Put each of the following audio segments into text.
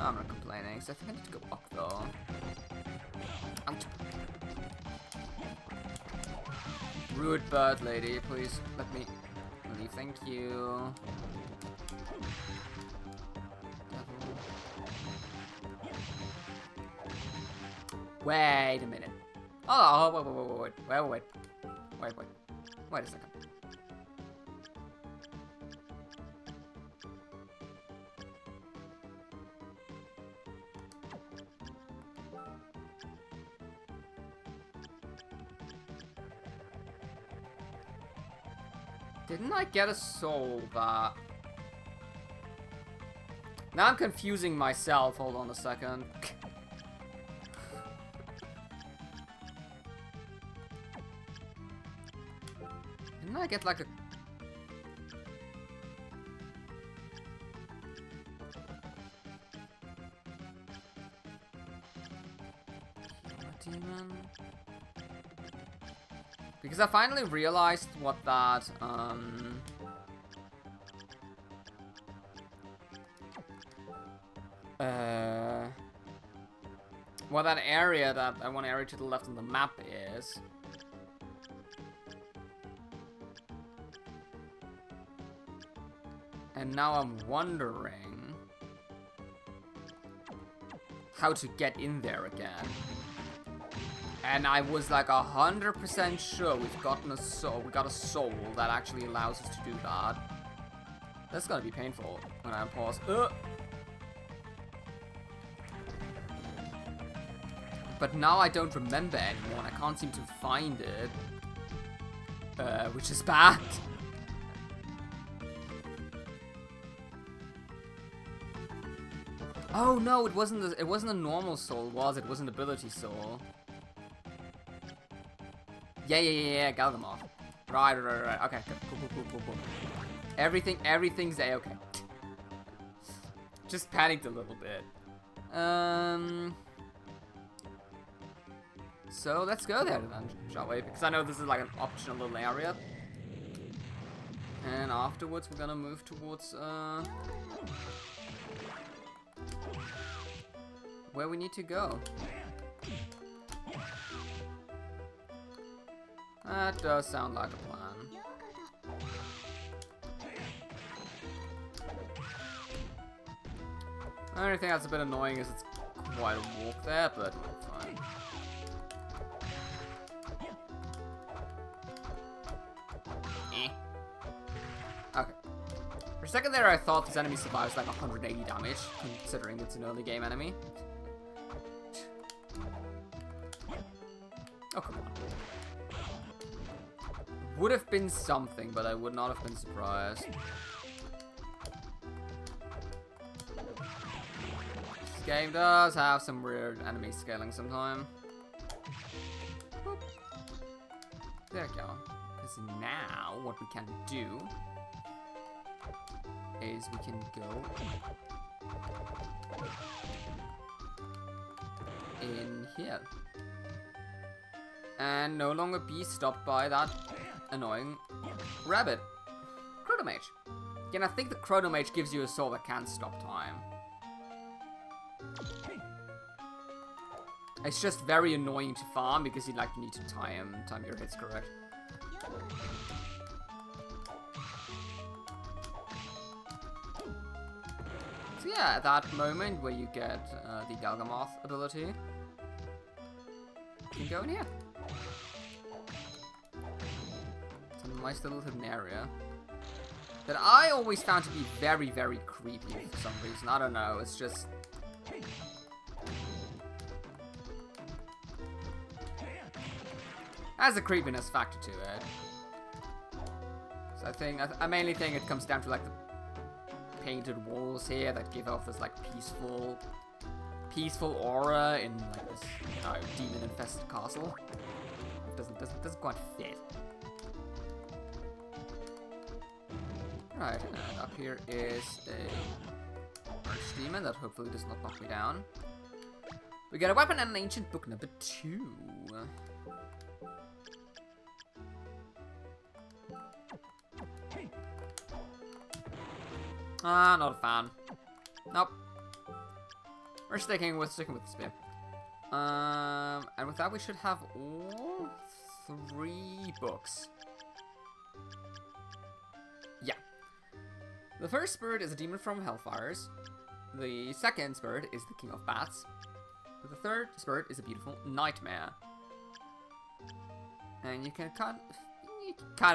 I'm not complaining, so I think I need to go up though. Ouch. Rude bird lady, please let me leave, thank you. Devil. Wait a minute. Oh, wait a second. Didn't I get a soul that... Now I'm confusing myself. Hold on a second. Didn't I get like a... Demon? Because I finally realized what that, what that area, that one area to the left on the map is. And now I'm wondering how to get in there again. And I was like 100% sure we've gotten a soul. We got a soul that actually allows us to do that. That's gonna be painful when I pause. But now I don't remember anymore, and I can't seem to find it, which is bad. Oh no, it wasn't a normal soul, was it? It was an ability soul. Yeah, Galgamoth. Right. Okay, cool. Everything's A-okay. Just panicked a little bit. So let's go there then, shall we? Because I know this is like an optional little area. And afterwards we're gonna move towards, where we need to go. That does sound like a plan. The only thing that's a bit annoying is it's quite a walk there, but fine. Okay. For a second there, I thought this enemy survives like 180 damage, considering it's an early game enemy. Oh, come on. Would have been something, but I would not have been surprised. This game does have some weird enemy scaling sometime. Boop. There we go. Because now, what we can do is we can go in here. And no longer be stopped by that annoying rabbit. Chronomage. Again, I think the Chronomage gives you a soul that can't stop time. It's just very annoying to farm because you need to time your hits correct. So yeah, at that moment where you get the Galgamoth ability, you can go in here. It's a nice little hidden area that I always found to be very, very creepy for some reason. I don't know, it's just... has a creepiness factor to it. So I mainly think it comes down to like the painted walls here that give off this like peaceful aura in like this demon infested castle. It doesn't quite fit. Right, and up here is a archdemon that hopefully does not knock me down. We got a weapon and an ancient book number 2. Not a fan. Nope. We're sticking with the spear. And with that we should have all 3 books. Yeah. The first spirit is a demon from Hellfires. The second spirit is the King of Bats. The third spirit is a beautiful nightmare. And you can kind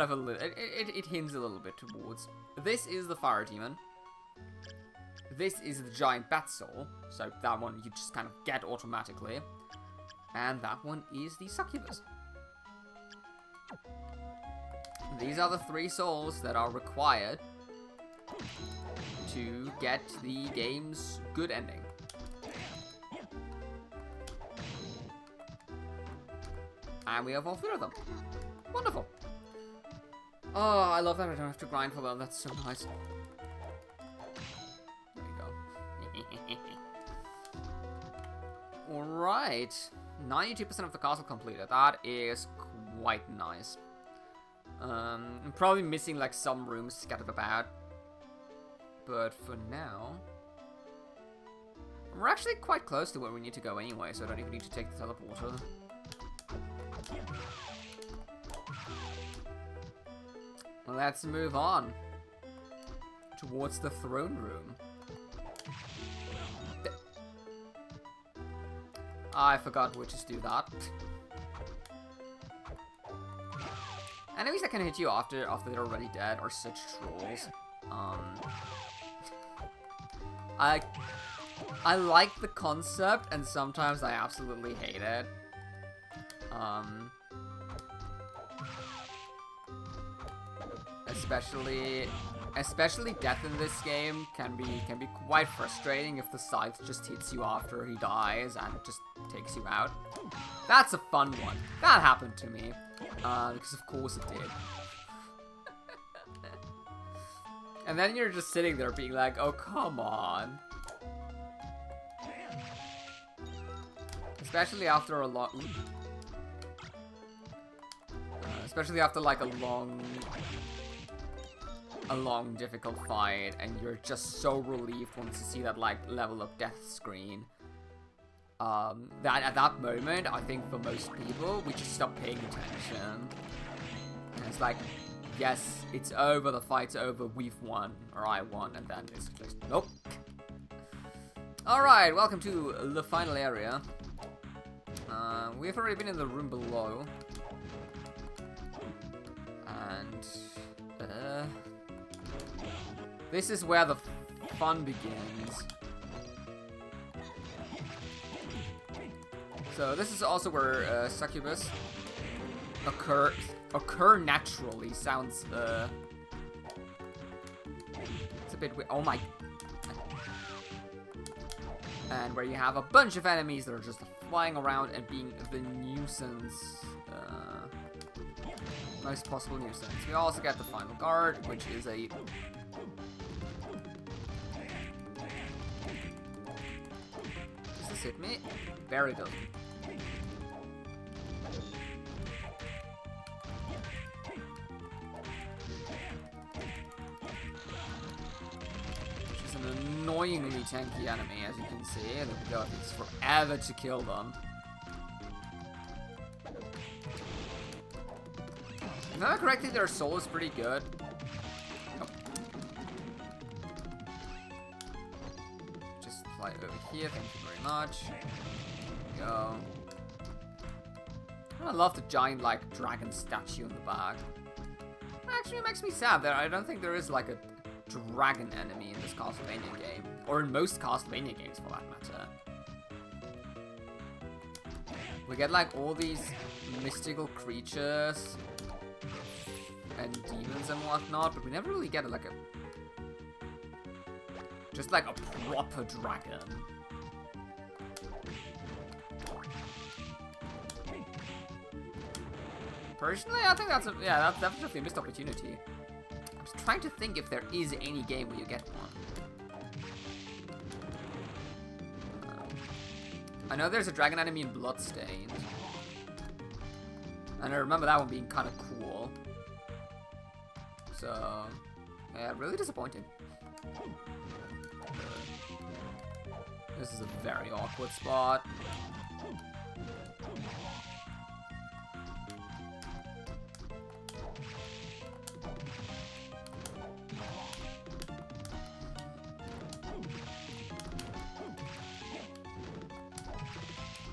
of a little, it hints a little bit towards. This is the fire demon. This is the giant bat soul, so that one you just kind of get automatically. And that one is the succubus. These are the 3 souls that are required to get the game's good ending. And we have all 3 of them. Wonderful. Oh, I love that I don't have to grind for them. That's so nice. There you go. Alright. 92% of the castle completed. That is quite nice. I'm probably missing like some rooms scattered about. But for now, we're actually quite close to where we need to go anyway, so I don't even need to take the teleporter. Let's move on towards the throne room. I forgot to just do that. Enemies that can hit you after they're already dead are such trolls. I like the concept, and sometimes I absolutely hate it. Especially death in this game can be quite frustrating if the scythe just hits you after he dies and just takes you out. That's a fun one. That happened to me, because of course it did. And then you're just sitting there being like, oh, come on. Especially after a long... especially after, like, a long, difficult fight, and you're just so relieved once you see that, like, level of death screen. That at that moment, I think for most people, we just stop paying attention. And it's like... yes, it's over, the fight's over, we've won, or I won, and then it's just, nope. Alright, welcome to the final area. We've already been in the room below. And, this is where the fun begins. So this is also where, succubus occur naturally sounds, it's a bit weird. Oh my. And where you have a bunch of enemies that are just flying around and being the nuisance, most possible nuisance. We also get the final guard, which is a... does this hit me? Very good. Annoyingly tanky enemy, as you can see. There we go. It takes forever to kill them. If I remember correctly, their soul is pretty good. Nope. Just fly over here. Thank you very much. There we go. I love the giant, like, dragon statue in the back. Actually, it makes me sad that I don't think there is, like, a dragon enemy in this Castlevania game, or in most Castlevania games for that matter. We get like all these mystical creatures and demons and whatnot, but we never really get like just like a proper dragon. Personally, I think that's definitely a missed opportunity. I'm trying to think if there is any game where you get one. I know there's a dragon enemy in Bloodstained. And I remember that one being kind of cool. So, yeah, really disappointing. This is a very awkward spot.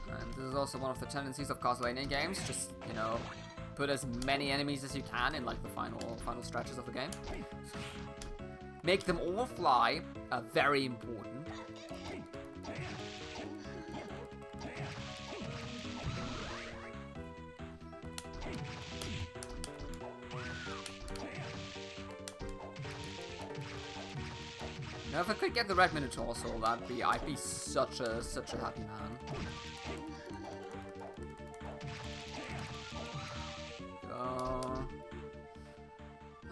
And this is also one of the tendencies of Castlevania games. Just, you know, put as many enemies as you can in like the final stretches of the game. Make them all fly. Very important. Now, if I could get the red Minotaur soul, I'd be such a happy man.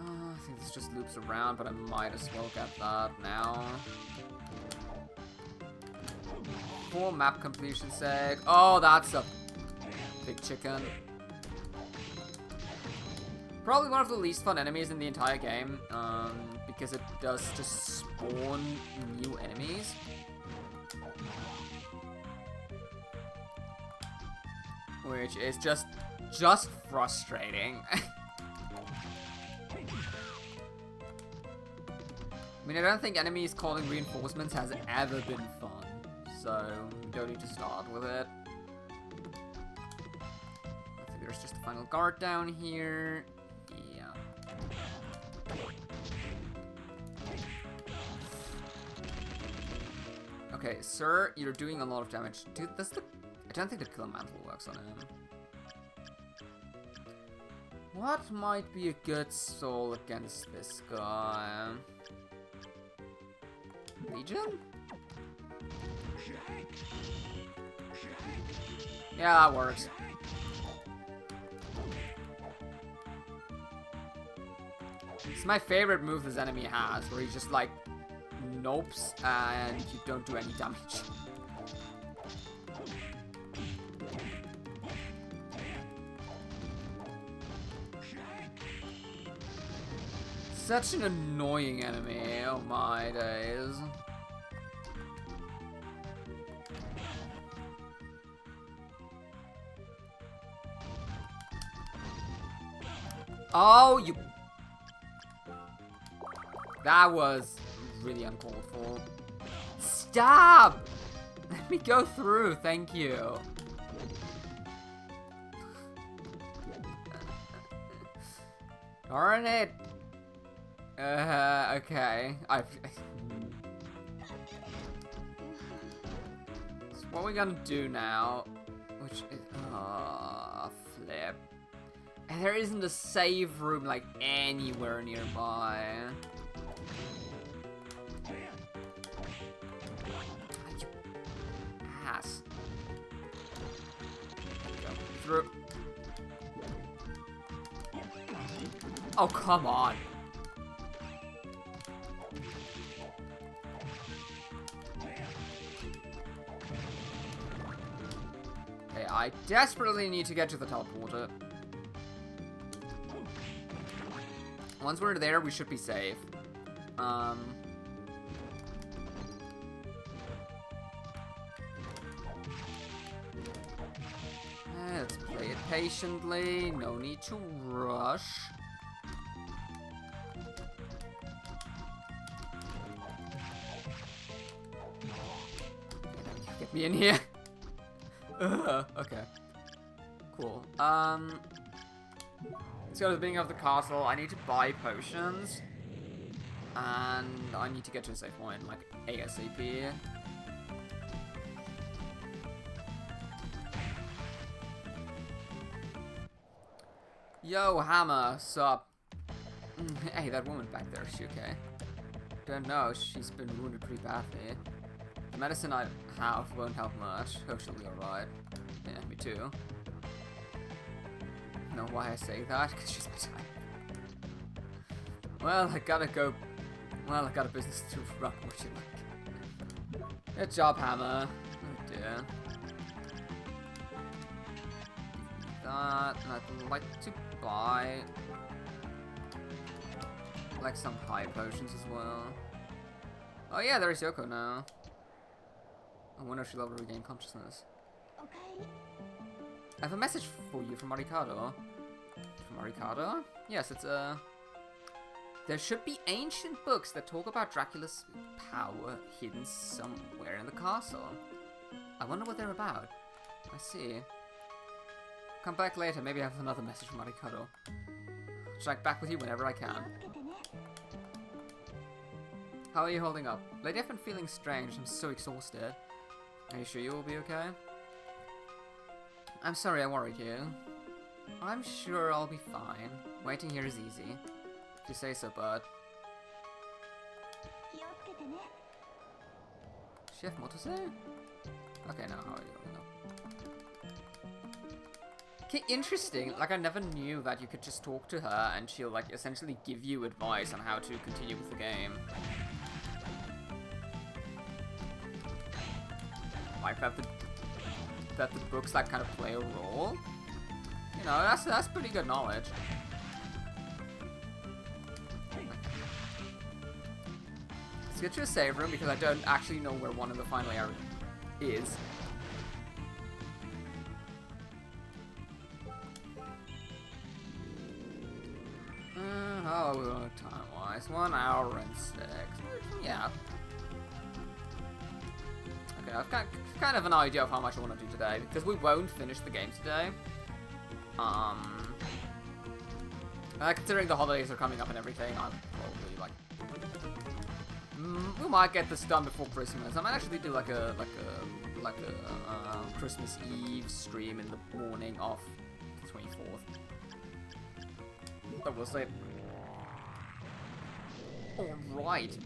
I think this just loops around, but I might as well get that now. For map completion's sake. Oh, that's a big chicken. Probably one of the least fun enemies in the entire game, because it does just spawn new enemies. Which is just frustrating. I mean, I don't think enemies calling reinforcements has ever been fun, so we don't need to start with it. I think there's just a final guard down here. Yeah. Okay, sir, you're doing a lot of damage. Dude, I don't think the killer mantle works on him. What might be a good soul against this guy? Legion? Yeah, that works. It's my favorite move this enemy has, where he just like nopes and you don't do any damage. Such an annoying enemy, oh my days. Oh, you... That was really uncalled for. Stop! Let me go through, thank you. Darn it. Okay. So what are we gonna do now? Which is... flip. And there isn't a save room, like, anywhere nearby. You ass. Go through. Oh, come on. Okay, I desperately need to get to the teleporter. Once we're there, we should be safe. Let's play it patiently. No need to rush. Get me in here. Okay. Cool. Let's go to the beginning of the castle. I need to buy potions. And I need to get to a safe point, like, ASAP. Yo, Hammer, sup? Hey, that woman back there, is she okay? Don't know, she's been wounded pretty badly. The medicine I have won't help much. Hope she'll be alright. Yeah, me too. Know why I say that? Because she's my type. Well, I gotta go. Well, I got a business to run, what you like. Good job, Hammer. Oh dear. That, and I'd like to buy like some high potions as well. Oh yeah, there's Yoko now. I wonder if she'll ever regain consciousness. Okay. I have a message for you from Arikado. From Arikado? Yes, it's there should be ancient books that talk about Dracula's power hidden somewhere in the castle. I wonder what they're about. I see. Come back later, maybe I have another message from Arikado. I'll check back with you whenever I can. How are you holding up? Lady, I've been feeling strange. I'm so exhausted. Are you sure you will be okay? I'm sorry I worried you. I'm sure I'll be fine. Waiting here is easy. If you say so, bud. Does she have more to say? Okay, now how are you holding up? Okay, interesting. Like, I never knew that you could just talk to her and she'll, like, essentially give you advice on how to continue with the game. Like that the books like kind of play a role. You know, that's pretty good knowledge. Let's get to a save room because I don't actually know where one of the final areas is. Oh, time-wise, 1 hour and 6. Yeah. Okay, I've got kind of an idea of how much I want to do today, because we won't finish the game today. Considering the holidays are coming up and everything, I'm probably like, we might get this done before Christmas. I might actually do like a Christmas Eve stream in the morning of the 24th. But we'll see. All right.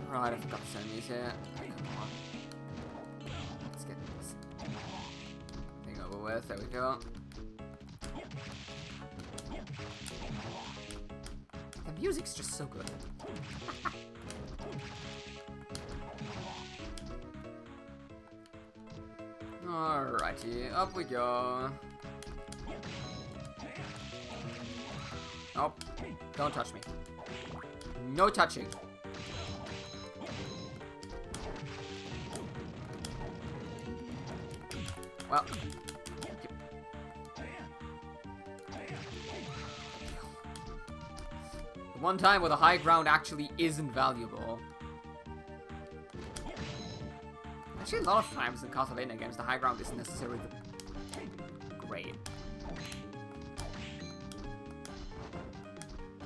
Right, I forgot to send these here. Oh, come on. Let's get this thing over with. There we go. The music's just so good. Alrighty, up we go. Oh, don't touch me. No touching. Well, the one time where the high ground actually is invaluable. Actually, a lot of times in Castlevania games, the high ground isn't necessarily the great.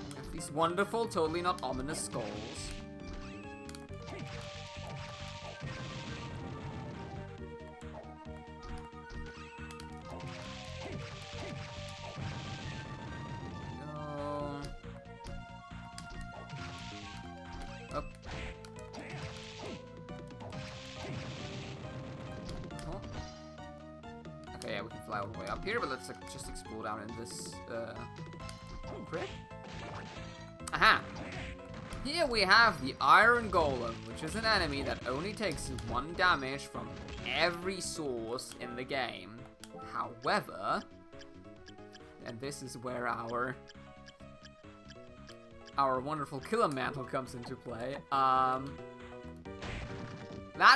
We have these wonderful, totally not ominous skulls. Okay, yeah, we can fly all the way up here, but let's just explore down in this crypt. Aha! Here we have the Iron Golem, which is an enemy that only takes 1 damage from every source in the game. However, and this is where our wonderful Killer Mantle comes into play. That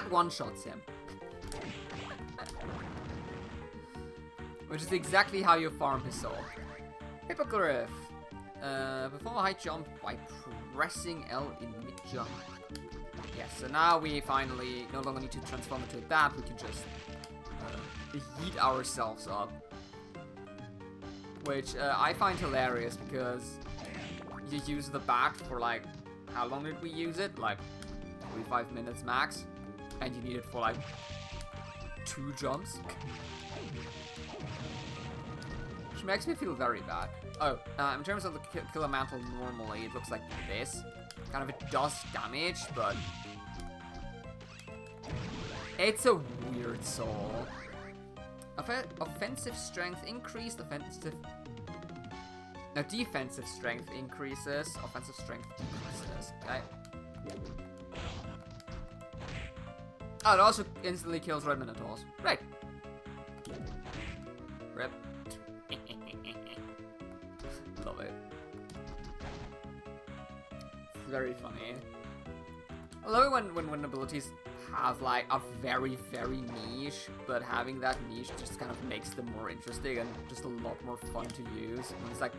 one-shots him. Which is exactly how you farm his soul. Hippogriff. Perform a high jump by pressing L in mid-jump. Yes, so now we finally no longer need to transform into that. We can just heat ourselves up. Which I find hilarious because you use the bat for like, how long did we use it? Like 45 minutes max. And you need it for like 2 jumps. Which makes me feel very bad. Oh, in terms of the Killer Mantle normally, it looks like this. Kind of, it does damage, but it's a weird soul. Offensive strength increased, defensive strength increases, offensive strength decreases. Okay. Oh, it also instantly kills red minotaurs. Right. Rip. Love it. It's very funny. I love it when abilities have like a very, very niche, but having that niche just kind of makes them more interesting and just a lot more fun to use. And it's like,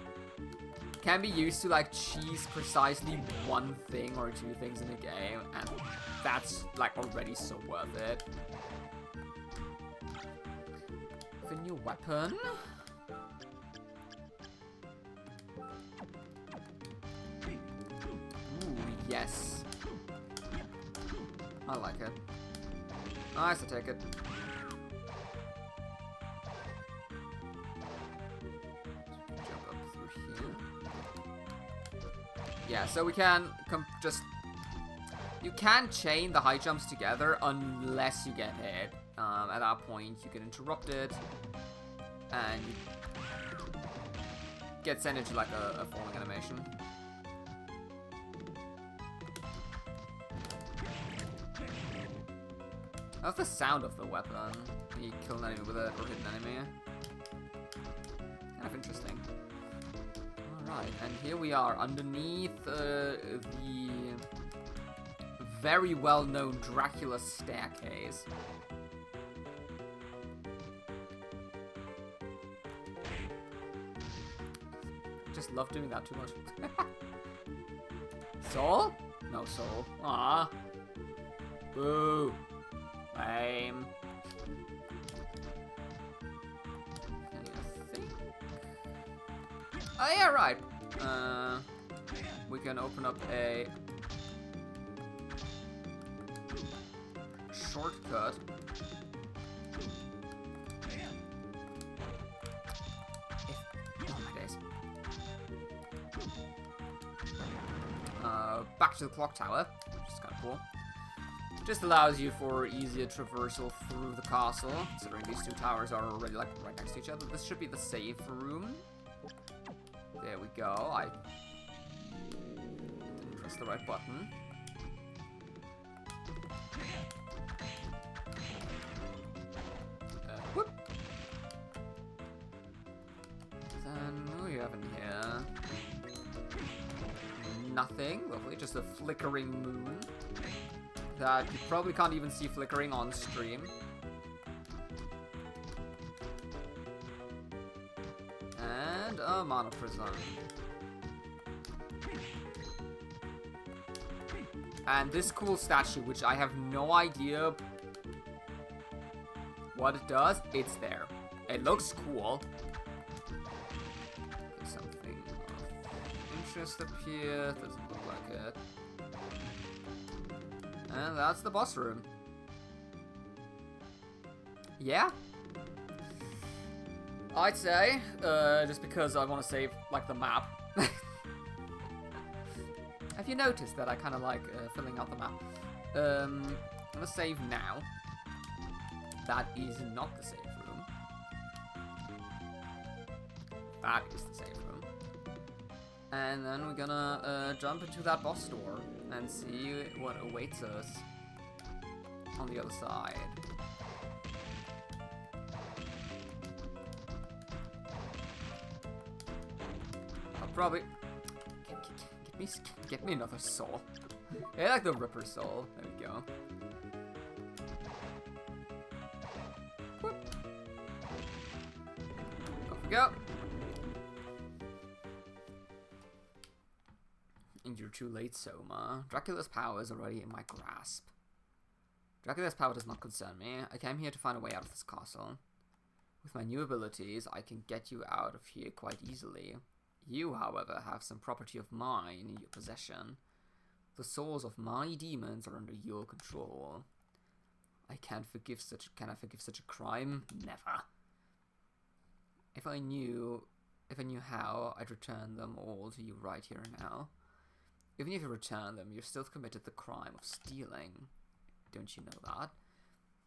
can be used to like cheese precisely one thing or two things in a game, and that's like already so worth it. With a new weapon. Ooh, yes. I like it. Nice to take it. Jump up through here. Yeah, so we can you can chain the high jumps together unless you get hit. At that point, you can interrupt it, and you get sent into like a falling animation. That's the sound of the weapon. You kill an enemy with it or hit an enemy. Kind of interesting. Alright, and here we are underneath the very well-known Dracula staircase. Just love doing that too much. Soul? No soul. Aww. Boo. Lame. Oh yeah, right. We can open up a shortcut. Oh my days. Back to the clock tower, which is kind of cool. Just allows you for easier traversal through the castle, considering these two towers are already like right next to each other. This should be the save room. There we go. I didn't press the right button. Whoop. Then what do we have in here? Nothing. Lovely. Just a flickering moon that you probably can't even see flickering on stream. And a mana prism. And this cool statue, which I have no idea what it does, it's there. It looks cool. Something of interest up here. Doesn't look like it. And that's the boss room. Yeah? I'd say, just because I want to save, like, the map. Have you noticed that I kind of like filling out the map? I'm gonna save now. That is not the save room. That is the save room. And then we're gonna jump into that boss door and see what awaits us on the other side. I'll probably get me another soul. Yeah, like the Ripper soul. There we go. Whoop. Off we go. And you're too late, Soma. Dracula's power is already in my grasp. Dracula's power does not concern me. I came here to find a way out of this castle. With my new abilities, I can get you out of here quite easily. You, however, have some property of mine in your possession. The souls of my demons are under your control. Can I forgive such a crime? Never. If I knew how, I'd return them all to you right here and now. Even if you return them, you've still committed the crime of stealing. Don't you know that?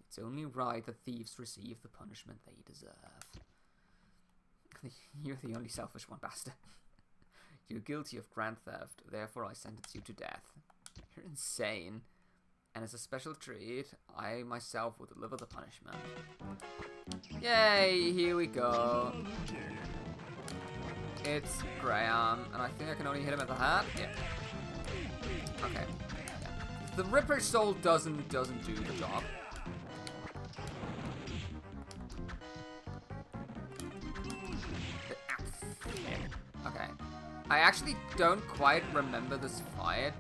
It's only right that thieves receive the punishment they deserve. You're the only selfish one, bastard. You're guilty of grand theft, therefore I sentence you to death. You're insane. And as a special treat, I myself will deliver the punishment. Yay, here we go. It's Graham, and I think I can only hit him at the head. Yeah. Okay. Yeah. The Ripper Soul doesn't do the job. Okay. I actually don't quite remember this fight.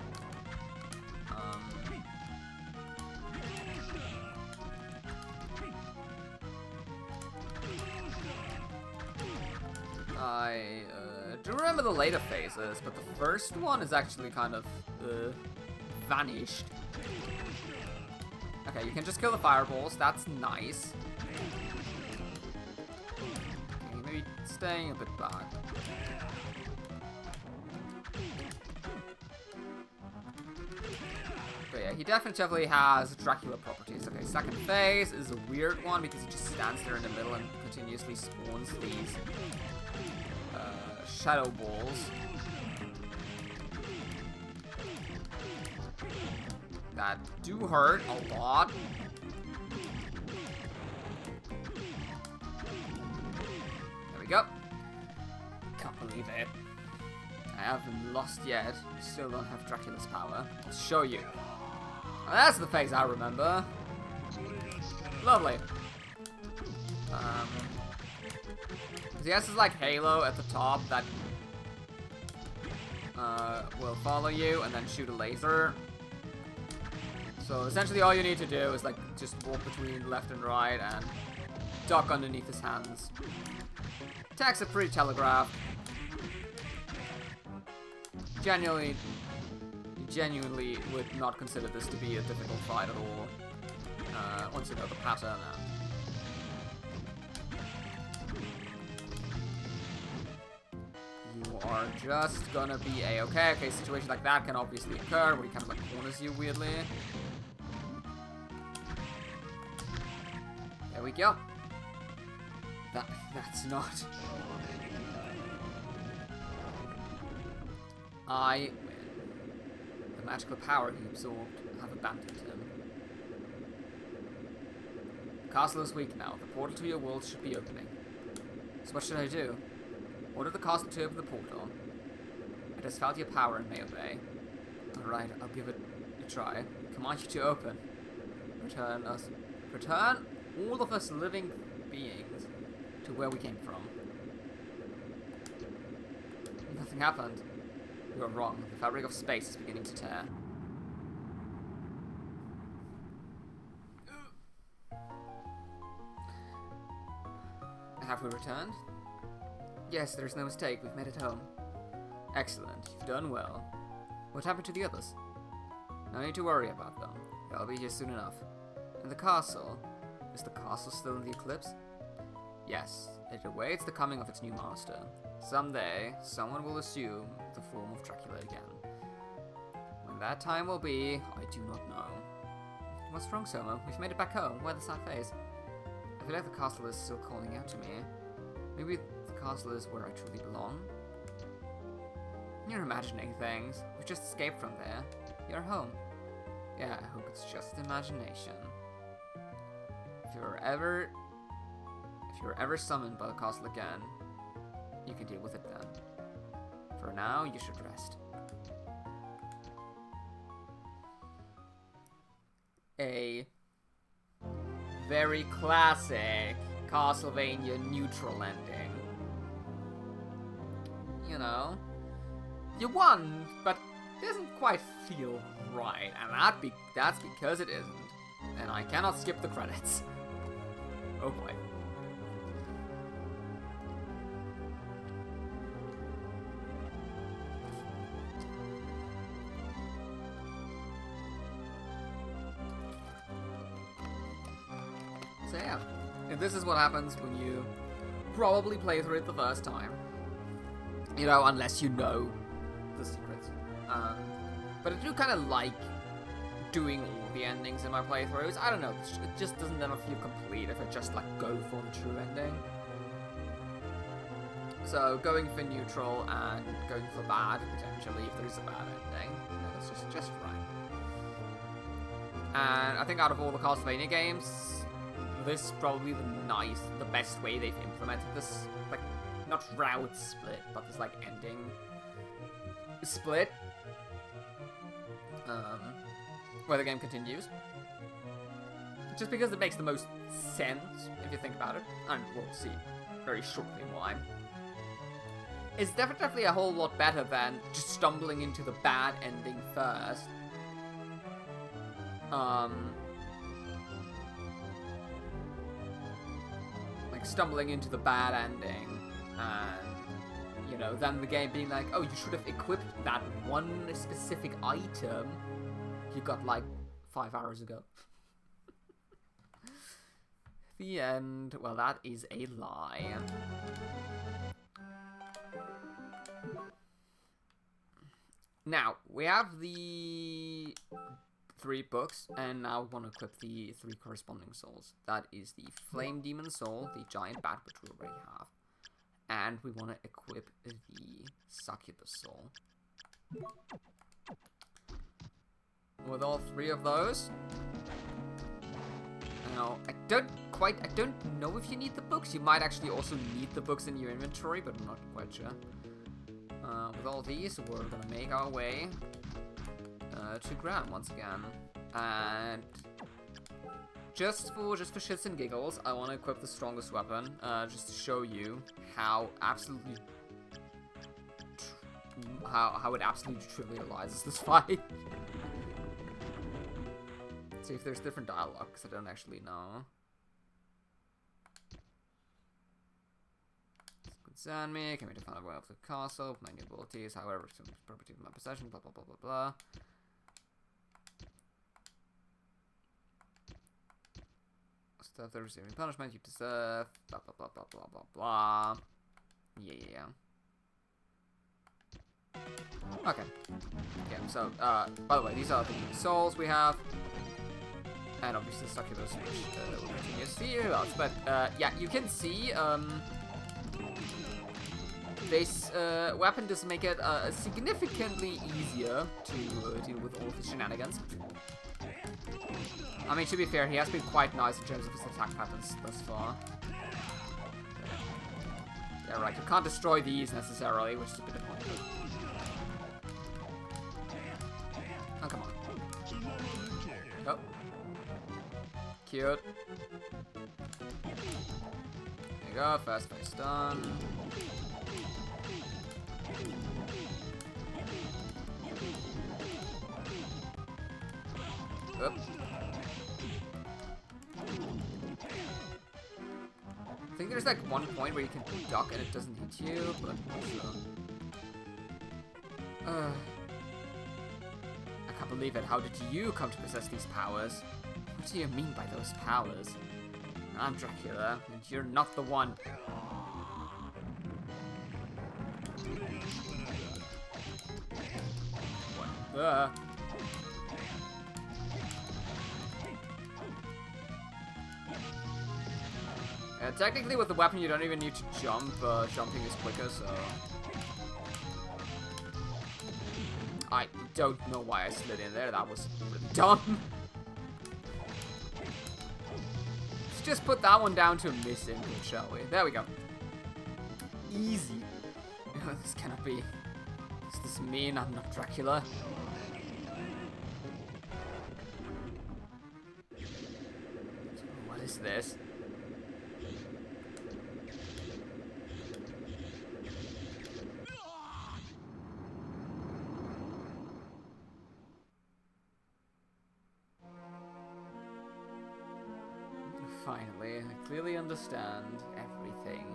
I do remember the later phases, but the first one is actually kind of vanished. Okay, you can just kill the fireballs. That's nice. Okay, maybe staying a bit back. But yeah, he definitely has Dracula properties. Okay, second phase is a weird one because he just stands there in the middle and continuously spawns these shadow balls that do hurt a lot. There we go. Can't believe it. I haven't lost yet. Still don't have Dracula's power. I'll show you. Well, that's the phase I remember. Lovely. He has this like halo at the top that will follow you and then shoot a laser. So essentially all you need to do is like just walk between left and right and duck underneath his hands. Attacks are pretty telegraphed. Genuinely would not consider this to be a difficult fight at all. Once you know the pattern and you are just gonna be a-okay. Okay, situations like that can obviously occur where he kind of like corners you weirdly. There we go. That's not. I win. The magical power he absorbed have abandoned him. The castle is weak now. The portal to your world should be opening. So what should I do? Order the castle to open the portal. It has felt your power and may obey. Alright, I'll give it a try. Command you to open. Return all of us living beings to where we came from. Nothing happened. You are wrong. The fabric of space is beginning to tear. Have we returned? Yes, there's no mistake. We've made it home. Excellent. You've done well. What happened to the others? No need to worry about them. They'll be here soon enough. And the castle? Is the castle still in the eclipse? Yes. It awaits the coming of its new master. Someday, someone will assume the form of Dracula again. When that time will be, I do not know. What's wrong, Soma? We've made it back home. Where the sad face? I feel like the castle is still calling out to me. Maybe the castle is where I truly belong? You're imagining things. We've just escaped from there. You're home. Yeah, I hope it's just imagination. If you're ever summoned by the castle again, you can deal with it then. For now, you should rest. A very classic Castlevania neutral ending. You know, you won, but it doesn't quite feel right, and that's because it isn't. And I cannot skip the credits. Oh boy. So yeah, if this is what happens when you probably play through it the first time. You know, unless you know the secrets. But I do kind of like doing all the endings in my playthroughs. I don't know, it just doesn't ever feel complete if I just like go for the true ending. So going for neutral and going for bad, potentially, if there is a bad ending, that's just right. And I think out of all the Castlevania games, this is probably the best way they've implemented this, like, not route split, but this, like, ending split. where the game continues. Just because it makes the most sense, if you think about it. And we'll see very shortly why. It's definitely a whole lot better than just stumbling into the bad ending first. Like stumbling into the bad ending, and you know, then the game being like, oh, you should have equipped that one specific item you got like 5 hours ago. The end. Well, that is a lie. Now, we have the 3 books, and now we want to equip the 3 corresponding souls. That is the Flame Demon Soul, the Giant Bat, which we already have, and we want to equip the Succubus Soul. With all 3 of those, now, I don't know if you need the books. You might actually also need the books in your inventory, but I'm not quite sure. With all these, we're gonna make our way to ground once again, and just for shits and giggles, I want to equip the strongest weapon, just to show you how absolutely how it absolutely trivializes this fight. See if there's different dialogue, because I don't actually know. Concern me, can we define a way of the castle, my new abilities, however, some property of my possession, blah blah blah blah blah. Stuff that receiving punishment you deserve, blah blah blah blah blah blah blah. Yeah. Okay. Yeah, so, by the way, these are the souls we have. And obviously Succubus, which we'll continue to see about. But, yeah, you can see, this weapon does make it significantly easier to deal with all of his shenanigans. I mean, to be fair, he has been quite nice in terms of his attack patterns thus far. Yeah, right, you can't destroy these necessarily, which is a bit annoying. Oh, come on. Oh. Cute. There you go, first phase done. Oop. I think there's like one point where you can duck and it doesn't hit you, but I'm not sure. I can't believe it. How did you come to possess these powers? What do you mean by those powers? I'm Dracula, and you're not the one. What the? Technically, with the weapon, you don't even need to jump. Jumping is quicker, so... I don't know why I slid in there. That was really dumb. Let's just put that one down to a miss input, shall we? There we go. Easy. This cannot be... Does this mean I'm not Dracula? What is this? Finally, I clearly understand everything.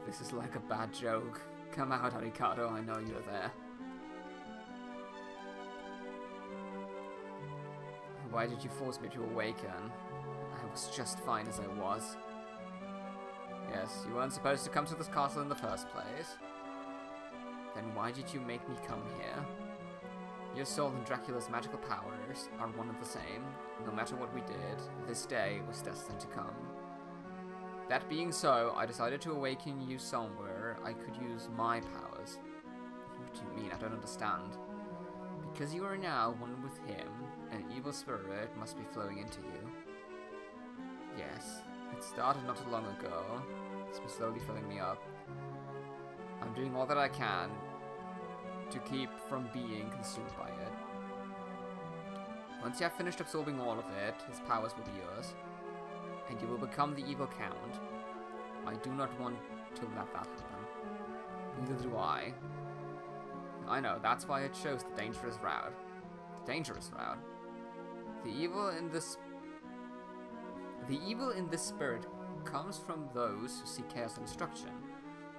This is like a bad joke. Come out, Ricardo, I know you're there. Why did you force me to awaken? I was just fine as I was. Yes, you weren't supposed to come to this castle in the first place. Then why did you make me come here? Your soul and Dracula's magical powers are one and the same. No matter what we did, this day was destined to come. That being so, I decided to awaken you somewhere I could use my powers. What do you mean? I don't understand. Because you are now one with him, an evil spirit must be flowing into you. Yes, it started not too long ago. It's been slowly filling me up. I'm doing all that I can to keep from being consumed by it. Once you have finished absorbing all of it, his powers will be yours, and you will become the evil Count. I do not want to let that happen. Neither do I. I know, that's why I chose the dangerous route. The dangerous route. The evil in this spirit comes from those who seek chaos and destruction.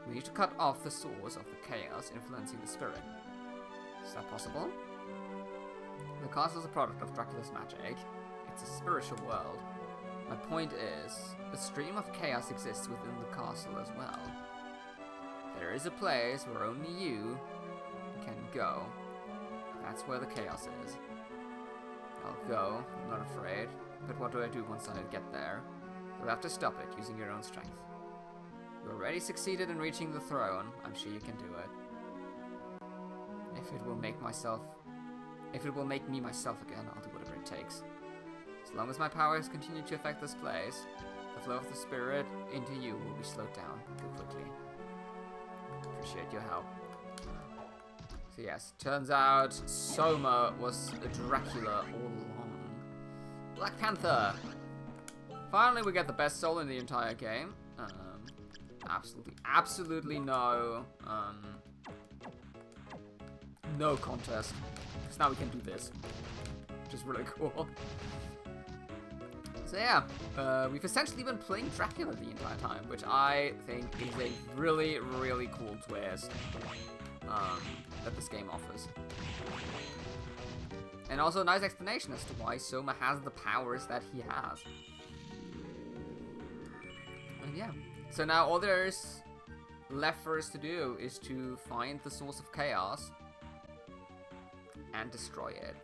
We need to cut off the source of the chaos influencing the spirit. Is that possible? The castle is a product of Dracula's magic. It's a spiritual world. My point is, a stream of chaos exists within the castle as well. There is a place where only you can go. That's where the chaos is. I'll go, I'm not afraid. But what do I do once I get there? You'll have to stop it using your own strength. You already succeeded in reaching the throne. I'm sure you can do it. If it will make me myself again, I'll do whatever it takes. As long as my powers continue to affect this place, the flow of the spirit into you will be slowed down too quickly. Appreciate your help. So yes, turns out Soma was a Dracula all along. Black Panther! Finally we get the best soul in the entire game. Absolutely no contest. Because now we can do this. Which is really cool. So yeah, we've essentially been playing Dracula the entire time, which I think is a really, really cool twist that this game offers. And also a nice explanation as to why Soma has the powers that he has. And yeah, so now all there's left for us to do is to find the source of chaos and destroy it.